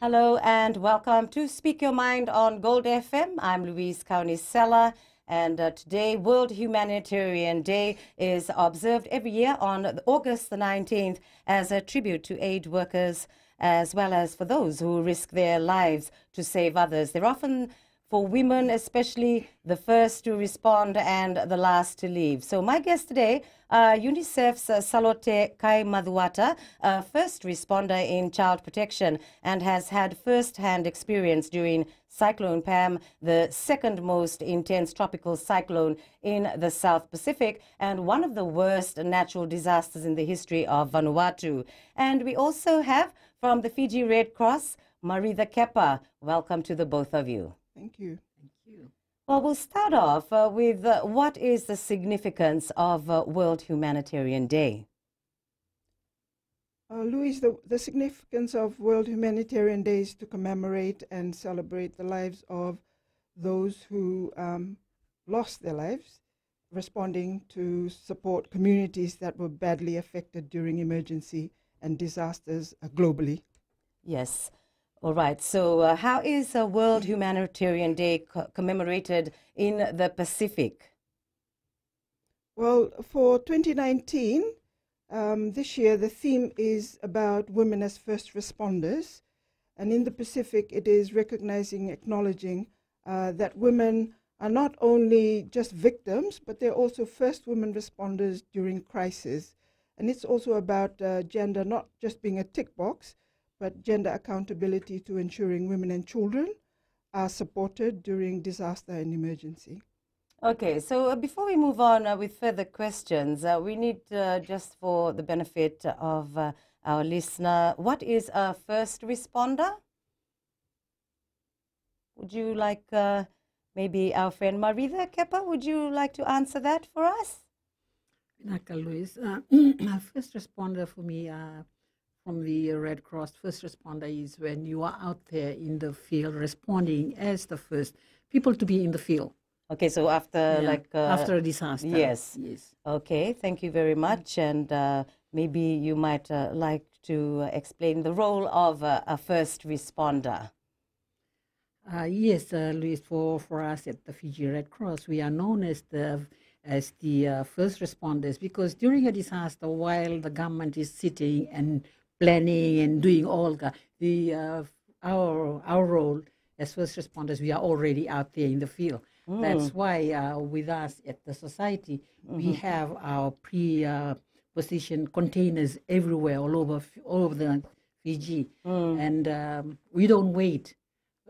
Hello and welcome to Speak Your Mind on Gold FM. I'm Louise Kaunisela, and today World Humanitarian Day is observed every year on August the 19th as a tribute to aid workers as well as for those who risk their lives to save others. They're often, for women especially, the first to respond and the last to leave. So my guest today, UNICEF's Salote Kai Madhuata, a first responder in child protection and has had first-hand experience during Cyclone Pam, the second most intense tropical cyclone in the South Pacific and one of the worst natural disasters in the history of Vanuatu. And we also have from the Fiji Red Cross, Maritha Kepa. Welcome to the both of you. Thank you. Thank you. Well, we'll start off with what is the significance of World Humanitarian Day? Louise, the significance of World Humanitarian Day is to commemorate and celebrate the lives of those who lost their lives, responding to support communities that were badly affected during emergency and disasters globally. Yes. All right. So how is World Humanitarian Day commemorated in the Pacific? Well, for 2019, this year, the theme is about women as first responders. And in the Pacific, it is recognizing, acknowledging that women are not only just victims, but they're also first women responders during crisis. And it's also about gender not just being a tick box, but gender accountability to ensuring women and children are supported during disaster and emergency. Okay, so before we move on with further questions, we need just for the benefit of our listener, what is a first responder? Would you like maybe our friend Maritha Kepa, would you like to answer that for us? Naka Luis, first responder for me from the Red Cross, first responder is when you are out there in the field responding as the first people to be in the field. Okay, so after after a disaster. Yes. Yes. Okay, thank you very much. And maybe you might like to explain the role of a first responder. Yes, Luis, for us at the Fiji Red Cross, we are known as the first responders because during a disaster, while the government is sitting and planning and doing all our role as first responders, we are already out there in the field. That's why with us at the society, we have our pre-position containers everywhere, all over the Fiji. And we don't wait.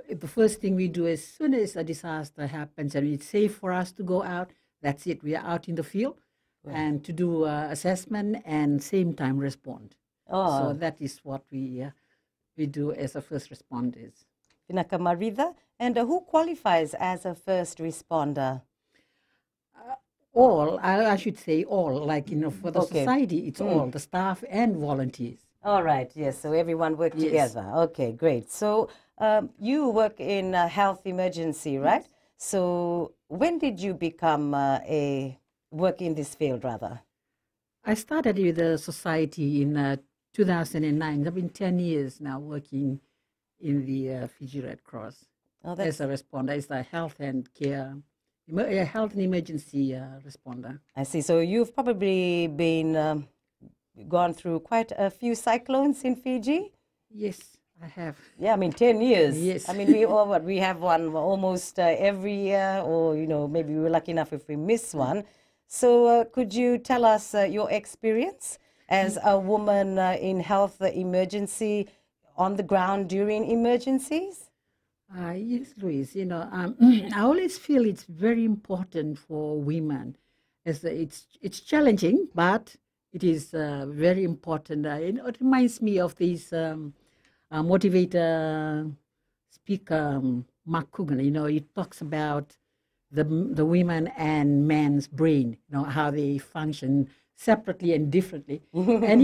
The first thing we do as soon as a disaster happens and it's safe for us to go out, that's it. We are out in the field and to do assessment and same time respond. So that is what we do as a first responders. Vinaka Maritha, and who qualifies as a first responder? All, I should say all, like, for the society, it's all, the staff and volunteers. All right, yes, so everyone work together. Okay, great. So you work in a health emergency, right? Yes. So when did you become work in this field, rather? I started with the society in 2009. I've been 10 years now working in the Fiji Red Cross as a responder, as a health and care, health and emergency responder. I see. So you've probably been gone through quite a few cyclones in Fiji? Yes, I have. Yeah, I mean, 10 years. Yes. I mean, we have one almost every year, or, maybe we're lucky enough if we miss one. So could you tell us your experience as a woman in health emergency on the ground during emergencies? Yes, Louise. I always feel it's very important for women. It's challenging, but it is very important. It reminds me of this motivator speaker, Mark Coogan. He talks about the women and man's brain, how they function separately and differently. And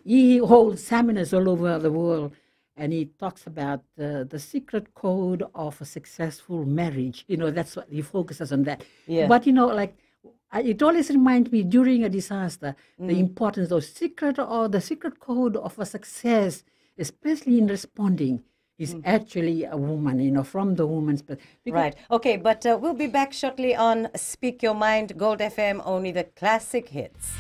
he holds seminars all over the world, and he talks about the secret code of a successful marriage. That's what he focuses on that. Yeah. But it always reminds me during a disaster the importance of the secret code of a success especially in responding, is actually a woman, from the woman's perspective. Right. Okay, but we'll be back shortly on Speak Your Mind, Gold FM, only the classic hits.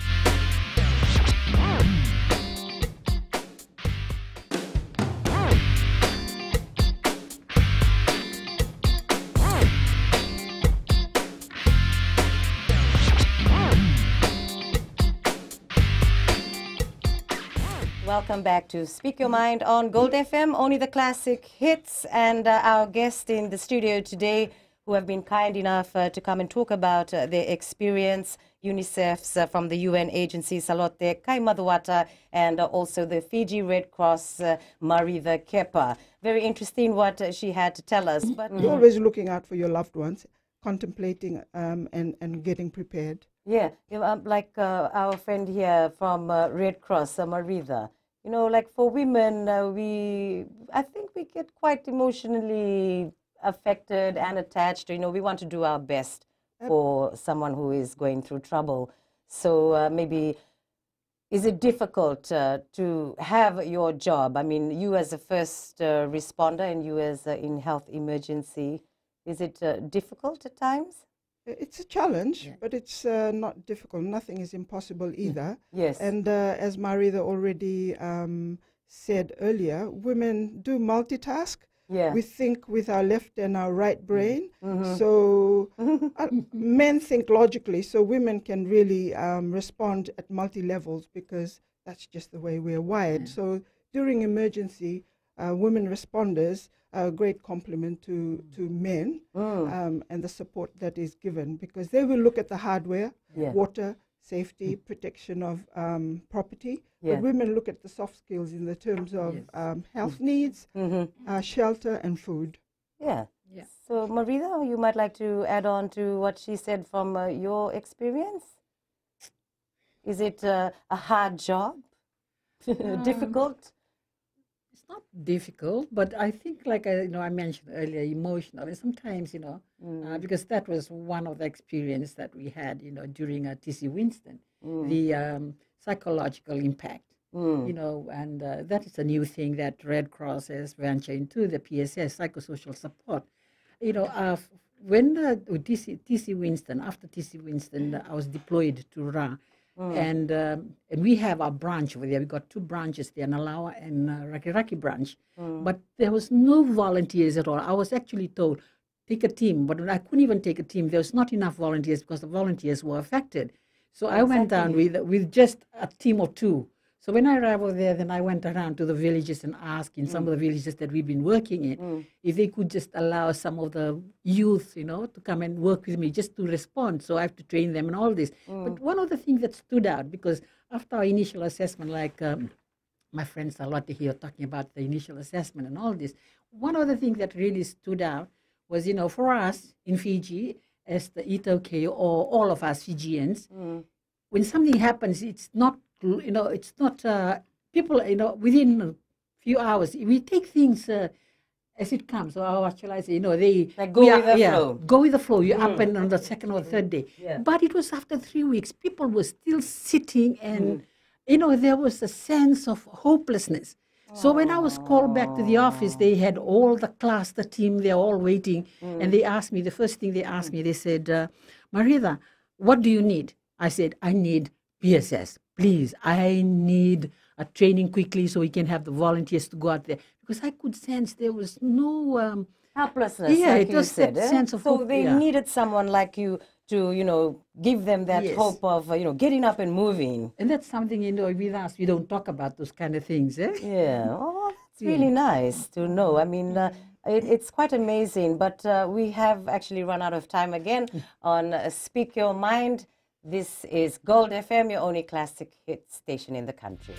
Welcome back to Speak Your Mind on Gold FM, only the classic hits. And our guest in the studio today, who have been kind enough to come and talk about their experience, UNICEF's from the UN agency, Salote Kaimaduata, and also the Fiji Red Cross, Maritha Kepa. Very interesting what she had to tell us. But You're always looking out for your loved ones, contemplating and getting prepared. Yeah, like our friend here from Red Cross, Maritha. Like for women, I think we get quite emotionally affected and attached. We want to do our best for someone who is going through trouble. So maybe, is it difficult to have your job? I mean, you as a first responder and you as in health emergency, is it difficult at times? It's a challenge, but it's not difficult. Nothing is impossible either. Yes. And as Maritha already said earlier, women do multitask. Yeah. We think with our left and our right brain. So men think logically, so women can really respond at multi-levels because that's just the way we're wired. So during emergency, women responders are a great compliment to men and the support that is given, because they will look at the hardware, water, safety, protection of property, but women look at the soft skills in the terms of health needs, shelter and food. Yeah. So Maritha, you might like to add on to what she said from your experience. Is it a hard job? Difficult? It's not difficult, but I think, like I mentioned earlier, emotional. And sometimes, because that was one of the experience that we had, during TC Winston, the psychological impact, and that is a new thing that Red Cross has ventured into, the PSS, psychosocial support. When TC Winston, after TC Winston, I was deployed to Ra. And we have our branch over there. We got 2 branches there, Nalawa and Rakiraki branch. But there was no volunteers at all. I was actually told, take a team. But I couldn't even take a team. There was not enough volunteers because the volunteers were affected. So I went down with just a team of 2. So when I arrived over there, then I went around to the villages and asked in some of the villages that we've been working in if they could just allow some of the youth, to come and work with me just to respond. So I have to train them and all this. But one of the things that stood out, because after our initial assessment, like my friends a lot here talking about the initial assessment and all this, one of the things that really stood out was, for us in Fiji, as the Itoke or all of us Fijians, when something happens, it's not it's not people, within a few hours, we take things as it comes. So how shall I say, they like go with the flow. Go with the flow. You're up and on the second or third day. But it was after 3 weeks, people were still sitting and, there was a sense of hopelessness. So when I was called back to the office, they had all the class, the team, they're all waiting. And they asked me, the first thing they asked me, they said, Maritha, what do you need? I said, I need PSS. Please, I need a training quickly so we can have the volunteers to go out there. Because I could sense there was no... helplessness, yeah, like it you was said. that sense of so hope, they needed someone like you to, give them that hope of, getting up and moving. And that's something, with us, we don't talk about those kind of things, eh? Yeah, oh, that's really nice to know. I mean, it's quite amazing, but we have actually run out of time again on Speak Your Mind. This is Gold FM, your only classic hit station in the country.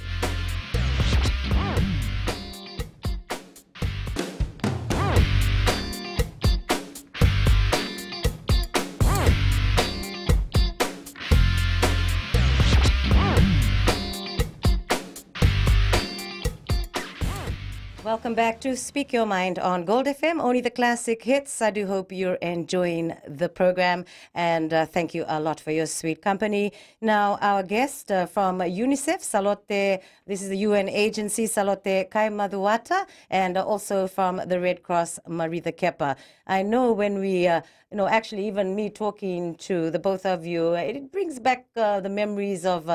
welcome back to Speak Your Mind on Gold FM, only the classic hits. I do hope you're enjoying the program, and thank you a lot for your sweet company. Now, our guest from UNICEF, Salote, this is the UN agency, Salote Kaimaduata, and also from the Red Cross, Maritha Kepa. I know when we, actually even me talking to the both of you, it brings back the memories of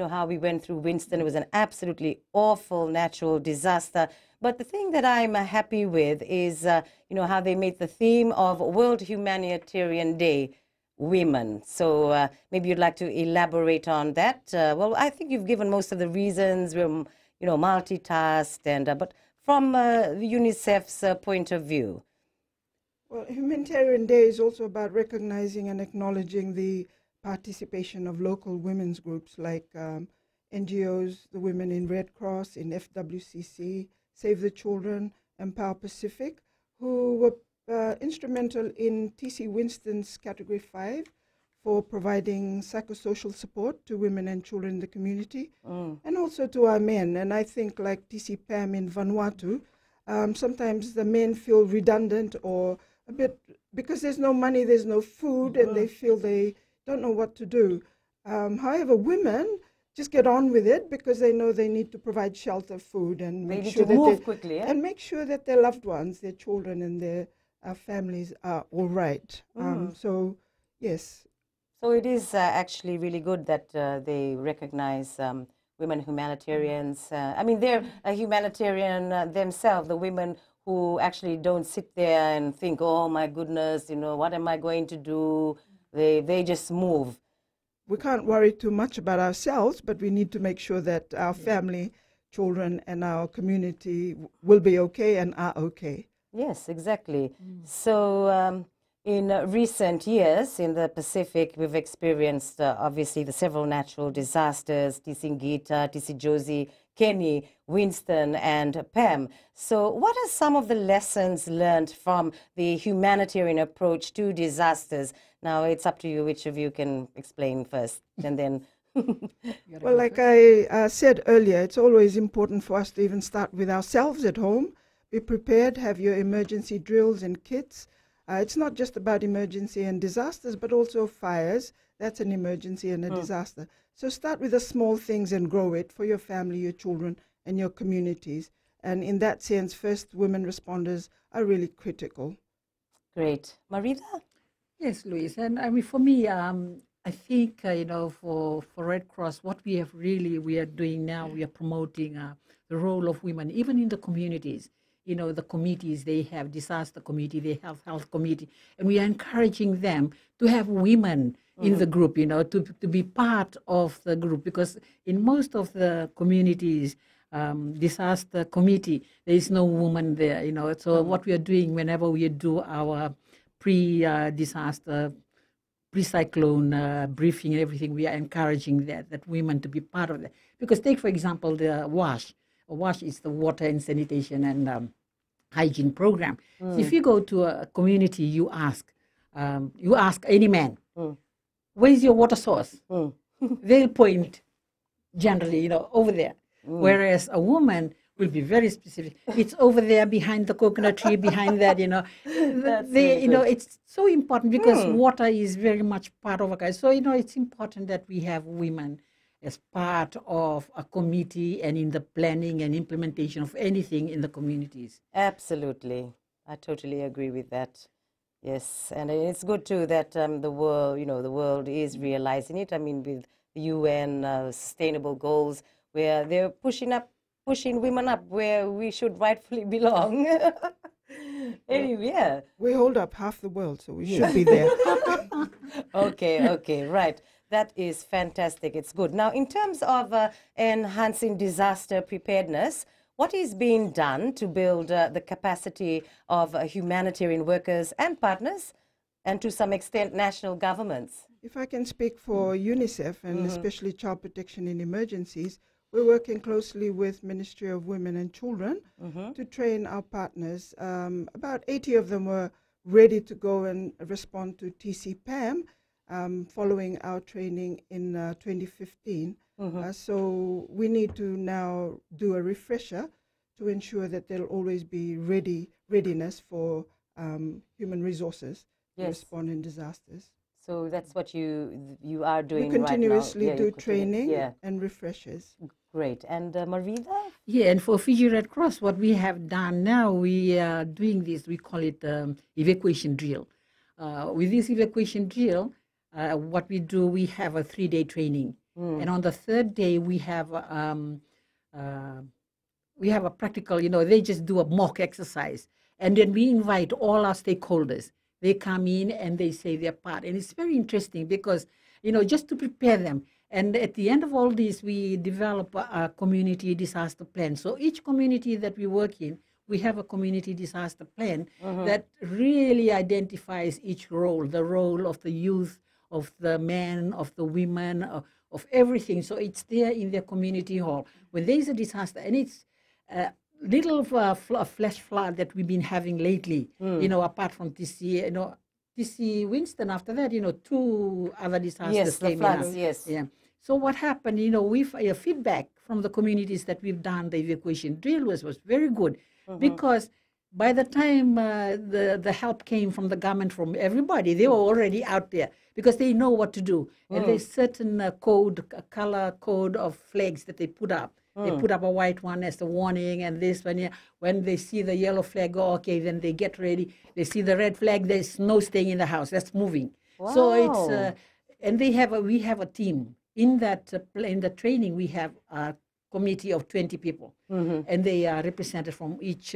how we went through Winston. It was an absolutely awful natural disaster. But the thing that I'm happy with is, how they made the theme of World Humanitarian Day women. So maybe you'd like to elaborate on that. Well, I think you've given most of the reasons. We're, multitasked, and but from the UNICEF's point of view. Well, Humanitarian Day is also about recognizing and acknowledging the participation of local women's groups like NGOs, the Women in Red Cross, in FWCC, Save the Children, Empower Pacific, who were instrumental in TC Winston's Category 5 for providing psychosocial support to women and children in the community, and also to our men. And I think like TC Pam in Vanuatu, sometimes the men feel redundant or a bit, because there's no money, there's no food, and they feel they don't know what to do. However, women just get on with it because they know they need to provide shelter, food, and They make need sure to that move quickly, and make sure that their loved ones, their children, and their families are all right. So, yes. So it is actually really good that they recognize women humanitarians. I mean, they're a humanitarian themselves, the women who actually don't sit there and think, oh my goodness, what am I going to do? They just move. We can't worry too much about ourselves, but we need to make sure that our family, children, and our community will be okay and are okay. Yes, exactly. So in recent years in the Pacific, we've experienced obviously the several natural disasters, Tisingita, Josie, Kenny, Winston, and Pam. So what are some of the lessons learned from the humanitarian approach to disasters? Now, it's up to you which of you can explain first, and then... Well, like I said earlier, it's always important for us to even start with ourselves at home. Be prepared, have your emergency drills and kits. It's not just about emergency and disasters, but also fires. That's an emergency and a disaster. So start with the small things and grow it for your family, your children, and your communities. And in that sense, first women responders are really critical. Great. Maritha? Yes, Louise. And I mean, for me, I think, for Red Cross, what we are doing now, we are promoting the role of women, even in the communities. The committees, they have disaster committee, they have health committee, and we are encouraging them to have women in the group, to be part of the group, because in most of the communities, disaster committee, there is no woman there, So what we are doing whenever we do our pre-disaster, pre-cyclone briefing and everything, we are encouraging that women to be part of that. Because take, for example, the WASH. WASH is the water and sanitation and hygiene program. So if you go to a community, you ask any man, where is your water source? They'll point generally, over there. Whereas a woman will be very specific. It's over there behind the coconut tree, behind that, it's so important because water is very much part of a. So, it's important that we have women as part of a committee and in the planning and implementation of anything in the communities. Absolutely. I totally agree with that. Yes, and it's good too that the world is realizing it. I mean, with the UN sustainable goals, where they're pushing women up where we should rightfully belong. Anyway, yeah. We hold up half the world, so we should be there. Okay, right. That is fantastic. It's good. Now, in terms of enhancing disaster preparedness, what is being done to build the capacity of humanitarian workers and partners, and to some extent, national governments? If I can speak for UNICEF, and especially Child Protection in Emergencies, we're working closely with Ministry of Women and Children to train our partners. About 80 of them were ready to go and respond to TC PAM following our training in 2015. So we need to now do a refresher to ensure that there'll always be readiness for human resources to respond in disasters. So that's what you are doing We right now. continuously Yeah, do training and refreshers. Great. And Marida? Yeah, and for Fiji Red Cross, what we have done now, we are doing this, we call it evacuation drill. With this evacuation drill, what we do, we have a 3-day training. And on the 3rd day, we have a practical, they just do a mock exercise. And then we invite all our stakeholders. They come in and they say their part. And it's very interesting because, just to prepare them. And at the end of all this, we develop a community disaster plan. So each community that we work in, we have a community disaster plan that really identifies each role, the role of the youth, of the men, of the women, of everything. So it's there in their community hall. When there is a disaster, and it's little flash flood that we've been having lately, apart from this year, TC Winston, after that, 2 other disasters came floods, in. Yeah. So what happened, we've feedback from the communities that we've done the evacuation drill was very good because by the time the help came from the government, from everybody, they were already out there because they know what to do. And there's certain color code of flags that they put up. They put up a white one as a warning, and this one, when they see the yellow flag, okay, then they get ready. They see the red flag, there's no staying in the house, that's moving. Wow. So it's, and we have a team. In the training, we have a committee of 20 people, and they are represented from each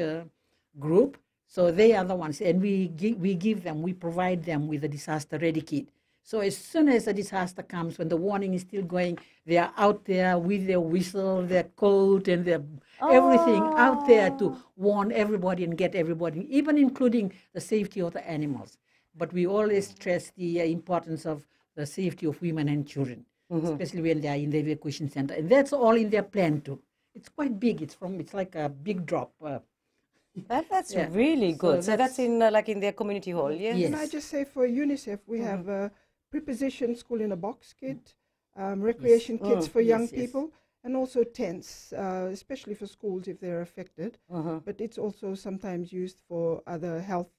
group. So they are the ones, and we provide them with a disaster ready kit. So as soon as a disaster comes, when the warning is still going, they are out there with their whistle, their coat, and their everything out there to warn everybody and get everybody, even including the safety of the animals. But we always stress the importance of the safety of women and children, especially when they are in the evacuation center. And that's all in their plan too. It's quite big. It's like a big drop. That's really good. So that's in like in their community hall, yes? Can I just say for UNICEF, we have a preposition school in a box kit, recreation kits for young people, and also tents, especially for schools if they're affected. But it's also sometimes used for other health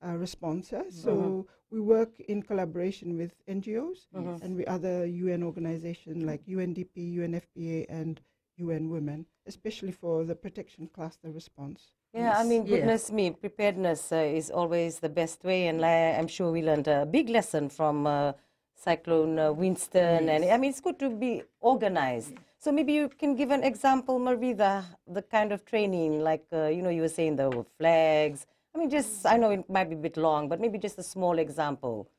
responses. So we work in collaboration with NGOs and with other UN organizations like UNDP, UNFPA, and UN Women, especially for the protection cluster response. Yeah, I mean, goodness me, preparedness is always the best way, and I'm sure we learned a big lesson from Cyclone Winston, and I mean, it's good to be organized. So maybe you can give an example, Marida, the kind of training, like, you were saying the flags. I mean, I know it might be a bit long, but maybe just a small example.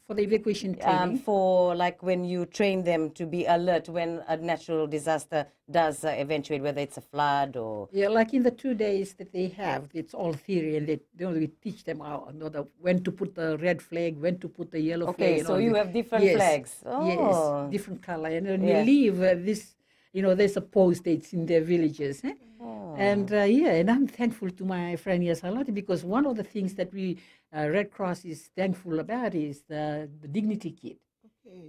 For the evacuation training? For like when you train them to be alert when a natural disaster does eventuate, whether it's a flood or... Yeah, like in the 2 days that they have, it's all theory, and we teach them when to put the red flag, when to put the yellow flag. Okay, so you have different flags. Oh. Yes, different color. And when you leave this, there's a postage in their villages. Eh? Oh. And and I'm thankful to my friend Yasalati because one of the things that we Red Cross is thankful about is the dignity kit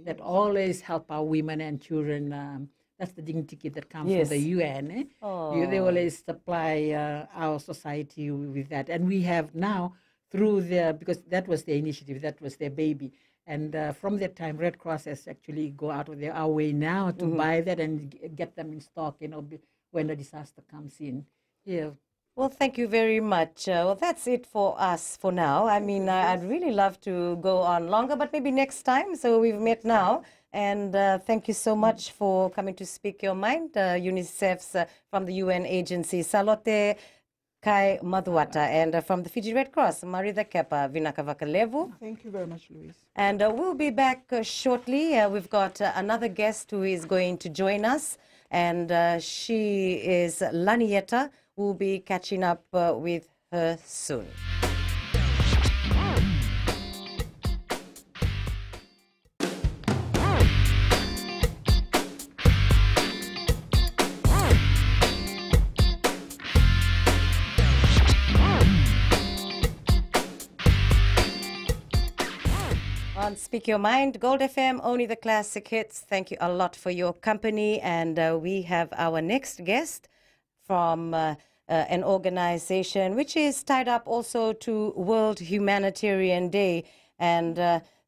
that always help our women and children. That's the dignity kit that comes from the UN. Eh? Oh. They always supply our society with that. And we have now, because that was their initiative, that was their baby. And from that time, Red Cross has actually go out of our way now to buy that and get them in stock, when the disaster comes in. Yeah. Well, thank you very much. Well, that's it for us for now. I mean, I'd really love to go on longer, but maybe next time. So we've met now. And thank you so much for coming to Speak Your Mind. UNICEF's from the UN agency, Salote Kai Madhuata, and from the Fiji Red Cross, Marida Kepa Vinakavakalevu. Thank you very much, Louise. And we'll be back shortly. We've got another guest who is going to join us, and she is Lanieta. We'll be catching up with her soon. On Speak Your Mind, Gold FM, only the classic hits. Thank you a lot for your company. And we have our next guest from an organization which is tied up also to World Humanitarian Day. And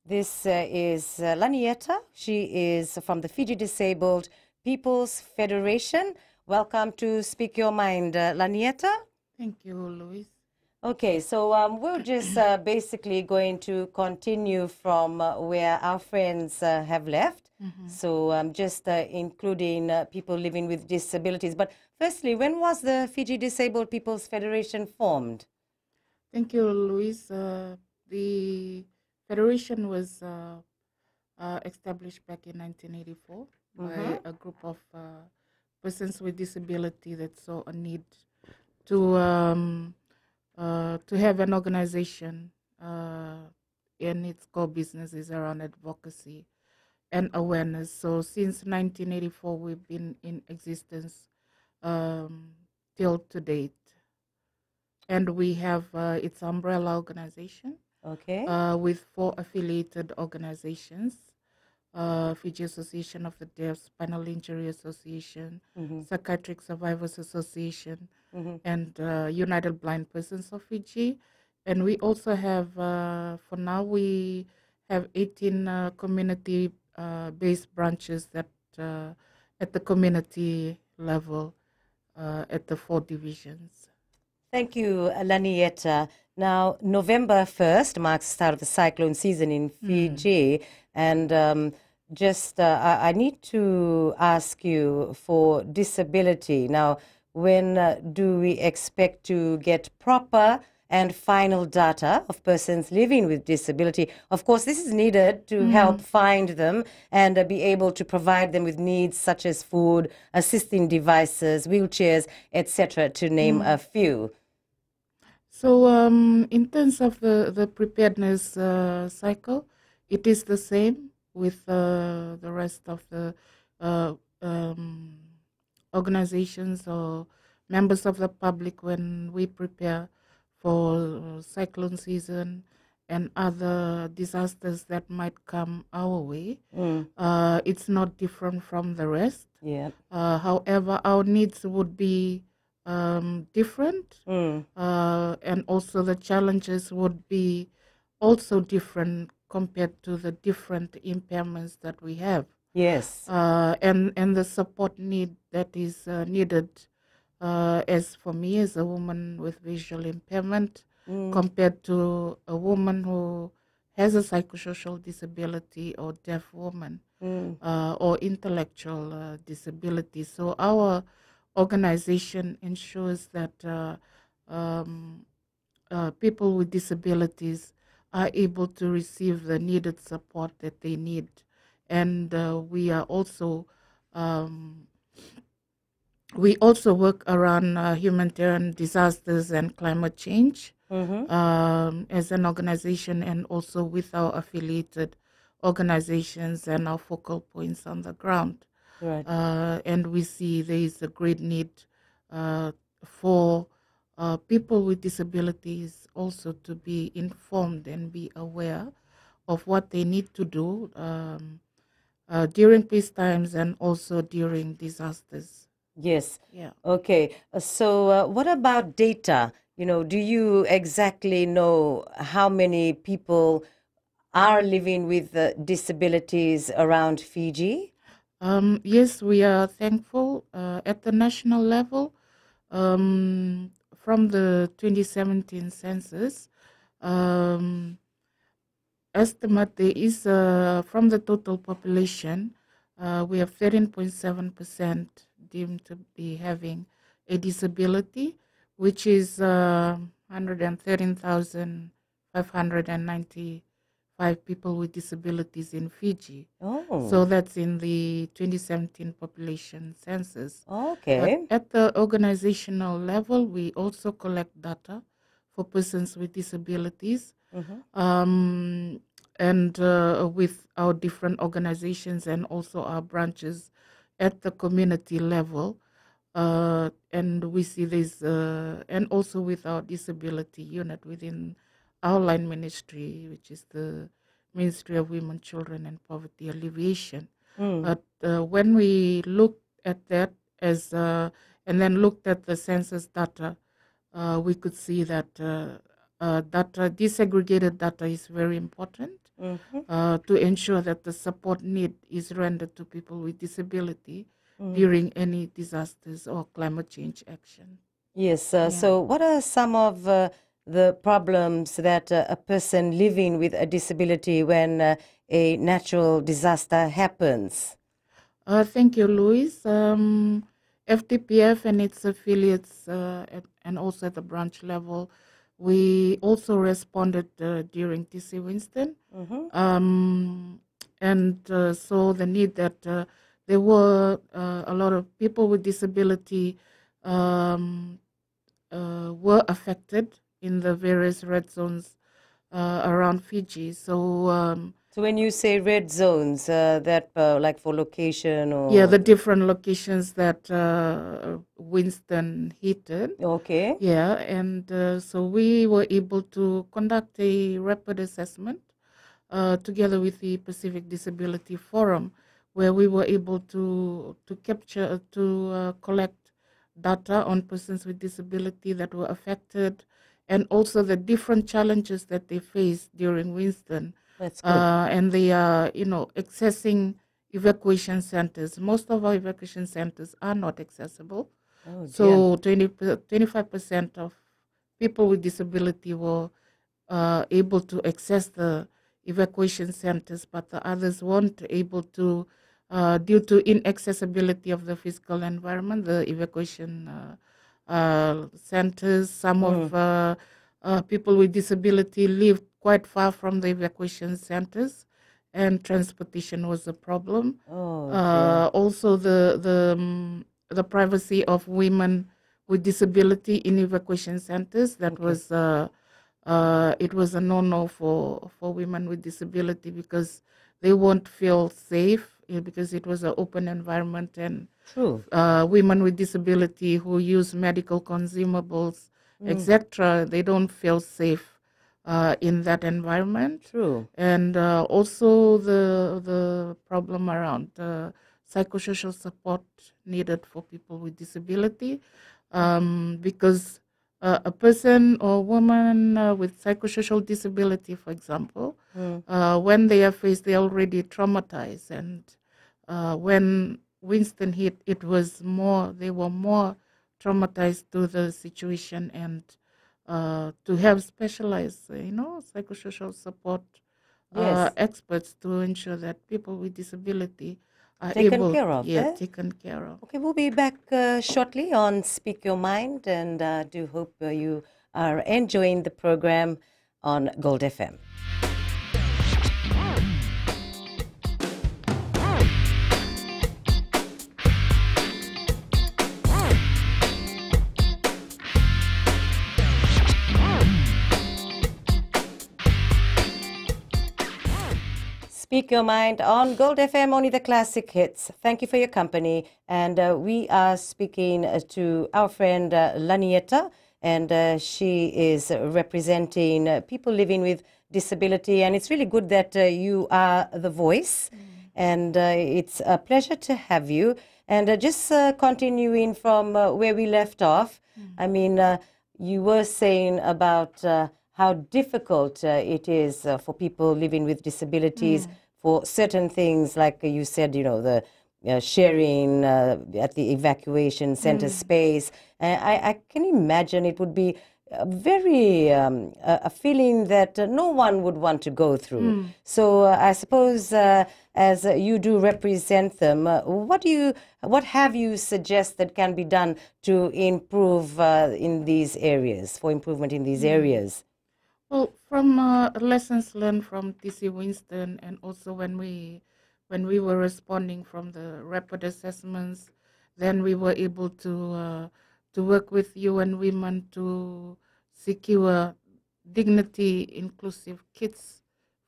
this is Lanieta. She is from the Fiji Disabled People's Federation. Welcome to Speak Your Mind, Lanieta. Thank you, Louise. Okay, so we're just basically going to continue from where our friends have left. So just including people living with disabilities. But firstly, when was the Fiji Disabled People's Federation formed? Thank you, Louise. The federation was established back in 1984 by a group of persons with disability that saw a need to have an organization, and its core business is around advocacy and awareness. So since 1984, we've been in existence till to date. And we have its umbrella organization with 4 affiliated organizations. Fiji Association of the Deaf, Spinal Injury Association, Psychiatric Survivors Association, and United Blind Persons of Fiji. And we also have, for now, we have 18 community-based branches that at the community level at the 4 divisions. Thank you, Lanieta. Now, November 1st marks the start of the cyclone season in Fiji. And I need to ask you for disability. Now, when do we expect to get proper and final data of persons living with disability? Of course, this is needed to help find them and be able to provide them with needs such as food, assisting devices, wheelchairs, etc., to name a few. So in terms of the preparedness cycle, it is the same with the rest of the organizations or members of the public when we prepare for cyclone season and other disasters that might come our way. It's not different from the rest. However, our needs would be different, and also the challenges would be also different compared to the different impairments that we have. Yes. And the support need that is needed, as for me as a woman with visual impairment, compared to a woman who has a psychosocial disability or deaf woman or intellectual disability. So our organization ensures that people with disabilities are able to receive the needed support that they need. And we also work around humanitarian disasters and climate change as an organization, and also with our affiliated organizations and our focal points on the ground. Right. And we see there is a great need for people with disabilities also to be informed and be aware of what they need to do during peace times and also during disasters. Yes. Yeah. Okay. So what about data? Do you exactly know how many people are living with disabilities around Fiji? Yes, we are thankful at the national level. From the 2017 census, estimate there is, from the total population, we have 13.7% deemed to be having a disability, which is 113,595 people with disabilities in Fiji. Oh. So that's in the 2017 population census. Okay. At the organizational level, we also collect data for persons with disabilities. And with our different organizations and also our branches at the community level. And we see this, and also with our disability unit within our line ministry, which is the Ministry of Women, Children and Poverty Alleviation. But when we look at that as and then looked at the census data, we could see that disaggregated data is very important to ensure that the support need is rendered to people with disability during any disasters or climate change action. Yes. So what are some of the problems that a person living with a disability when a natural disaster happens? Thank you, Louise. FTPF and its affiliates, and also at the branch level, we also responded during TC Winston. And so the need that there were a lot of people with disability were affected in the various red zones around Fiji. So so when you say red zones, that like for location or? Yeah, the different locations that Winston hit. Okay. Yeah, and so we were able to conduct a rapid assessment together with the Pacific Disability Forum, where we were able to collect data on persons with disability that were affected, and also the different challenges that they faced during Winston. That's good. And they are, accessing evacuation centers. Most of our evacuation centers are not accessible. Oh, so 25% of people with disability were able to access the evacuation centers, but the others weren't able to due to inaccessibility of the physical environment, the evacuation centers. Some of people with disability lived quite far from the evacuation centers, and transportation was a problem. Also, the privacy of women with disability in evacuation centers. That was it was a no-no for women with disability, because they won't feel safe because it was an open environment, and women with disability who use medical consumables, etc., they don't feel safe in that environment. True. And also the problem around psychosocial support needed for people with disability, because a person or woman with psychosocial disability, for example, when they are faced, they are already traumatized, and when Winston hit, they were more traumatized to the situation, and to have specialized, psychosocial support experts to ensure that people with disability are taken care of. Taken care of. Okay, we'll be back shortly on Speak Your Mind, and do hope you are enjoying the program on Gold FM. Speak Your Mind on Gold FM, only the classic hits. Thank you for your company. And we are speaking to our friend Lanieta, and she is representing people living with disability. And it's really good that you are the voice. And it's a pleasure to have you. And just continuing from where we left off, I mean, you were saying about how difficult it is for people living with disabilities for certain things, like you said, the sharing at the evacuation center space. I can imagine it would be very a feeling that no one would want to go through. So I suppose as you do represent them, what have you suggested can be done to improve in these areas, for improvement in these areas? Well, from lessons learned from TC Winston, and also when we were responding from the rapid assessments, then we were able to work with UN Women to secure dignity inclusive kits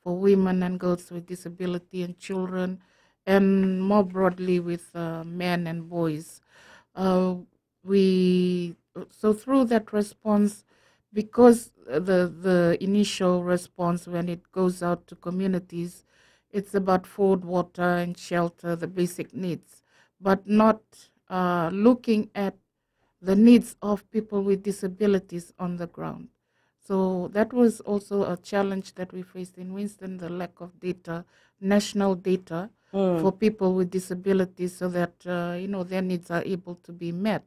for women and girls with disability and children, and more broadly with men and boys. So through that response, because the initial response when it goes out to communities, it's about food, water, and shelter, the basic needs, but not looking at the needs of people with disabilities on the ground. So that was also a challenge that we faced in Winston, the lack of data, national data for people with disabilities, so that their needs are able to be met.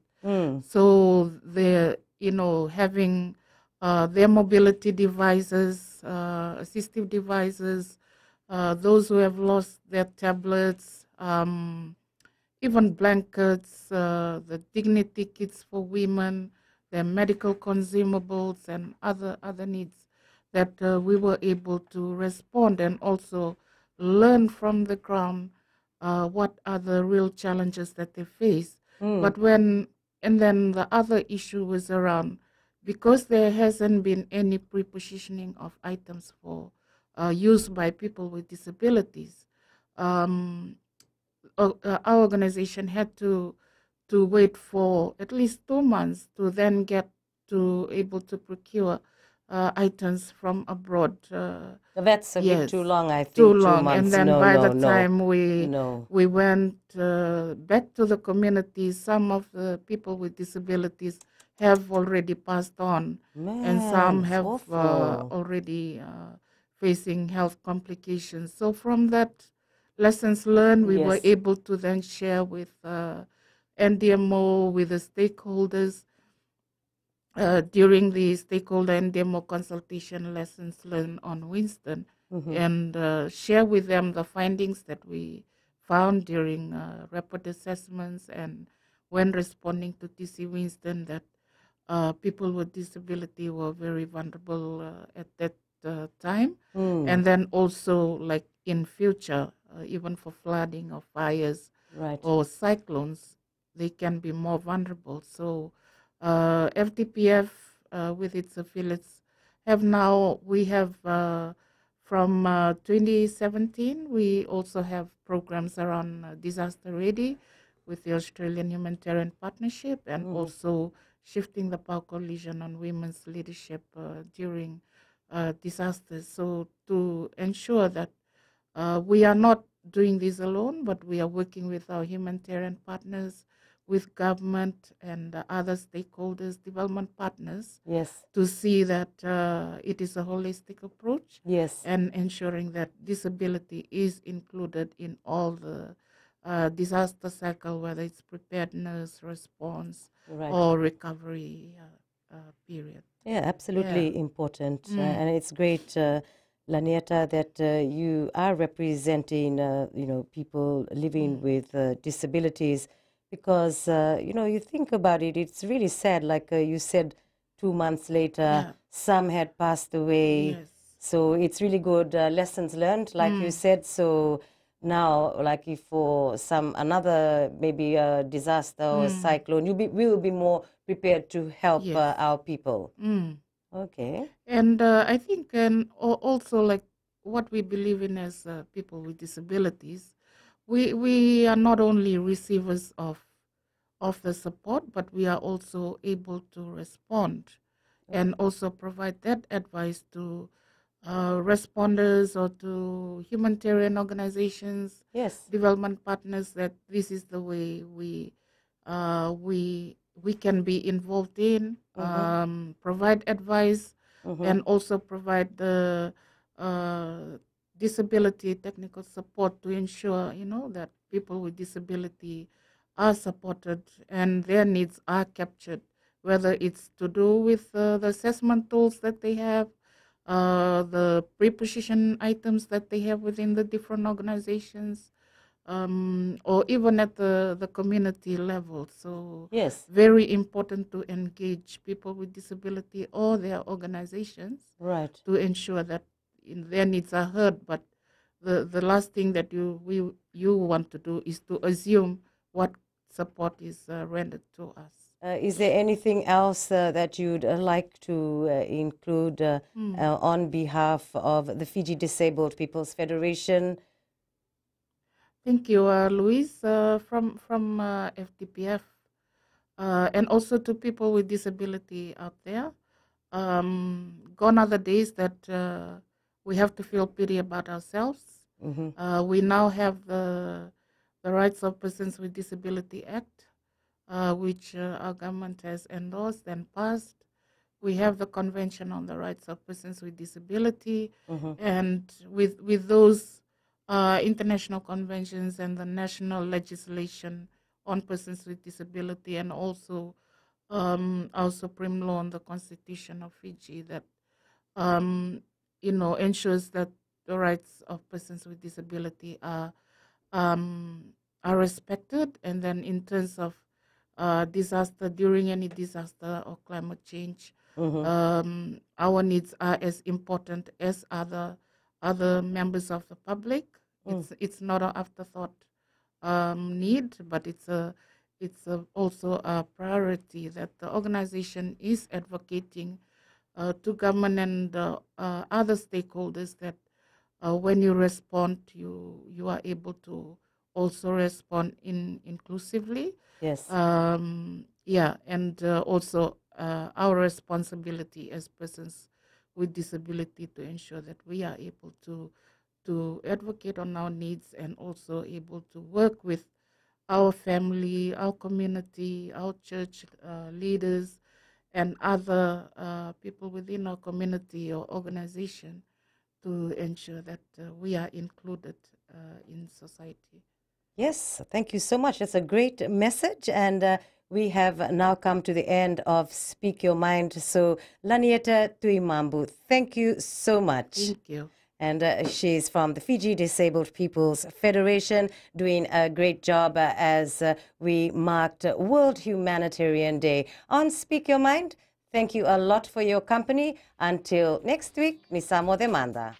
So they're having their mobility devices, assistive devices, those who have lost their tablets, even blankets, the dignity kits for women, their medical consumables, and other needs that we were able to respond and also learn from the ground what are the real challenges that they face. And then the other issue was around, because there hasn't been any pre-positioning of items for use by people with disabilities. Our organization had to wait for at least 2 months to then get to able to procure items from abroad. That's a bit too long, I think. Too 2 long. months. And then by the time we went back to the community, some of the people with disabilities have already passed on, and some have already facing health complications. So from that lessons learned, we were able to then share with NDMO, with the stakeholders during the stakeholder NDMO consultation, lessons learned on Winston, and share with them the findings that we found during rapid assessments and when responding to TC Winston, that people with disability were very vulnerable at that time. And then also, like in future, even for flooding or fires or cyclones, they can be more vulnerable. So FDPF with its affiliates we have from 2017, we also have programs around disaster ready with the Australian Humanitarian Partnership, and also shifting the Power Coalition on women's leadership during disasters. So to ensure that we are not doing this alone, but we are working with our humanitarian partners, with government and other stakeholders, development partners, to see that it is a holistic approach, and ensuring that disability is included in all the disaster cycle, whether it's preparedness, response, or recovery period. Yeah, absolutely important. And it's great, Lanieta, that you are representing, people living with disabilities, because, you think about it, it's really sad. Like you said, 2 months later, some had passed away. So it's really good lessons learned, like you said. So now, like if for another maybe a disaster or a cyclone, we will be more prepared to help our people. Okay. And I think, and also like what we believe in as people with disabilities, we are not only receivers of the support, but we are also able to respond and also provide that advice to responders or to humanitarian organizations, development partners, that this is the way we can be involved in, provide advice, and also provide the disability technical support to ensure, that people with disability are supported and their needs are captured, whether it's to do with the assessment tools that they have, the pre-position items that they have within the different organizations, or even at the community level. So very important to engage people with disability or their organizations, to ensure that their needs are heard. But the last thing that you want to do is to assume what support is rendered to us. Is there anything else that you'd like to include on behalf of the Fiji Disabled People's Federation? Thank you, Louise, from FDPF, and also to people with disability out there. Gone are the days that we have to feel pity about ourselves. We now have the Rights of Persons with Disability Act, which our government has endorsed and passed. We have the Convention on the Rights of Persons with Disability, and with those international conventions and the national legislation on persons with disability, and also our supreme law on the Constitution of Fiji that ensures that the rights of persons with disability are respected. And then in terms of disaster, during any disaster or climate change, our needs are as important as other members of the public. It's not an afterthought need, but it's also a priority that the organization is advocating to government and other stakeholders that when you respond, you are able to also respond inclusively. Yes. Yeah, and also our responsibility as persons with disability to ensure that we are able to advocate on our needs and also able to work with our family, our community, our church leaders, and other people within our community or organization to ensure that we are included in society. Yes, thank you so much. That's a great message. And we have now come to the end of Speak Your Mind. So, Lanieta Tuimambu, thank you so much. Thank you. And she's from the Fiji Disabled People's Federation, doing a great job as we marked World Humanitarian Day. On Speak Your Mind, thank you a lot for your company. Until next week, Misamo Demanda.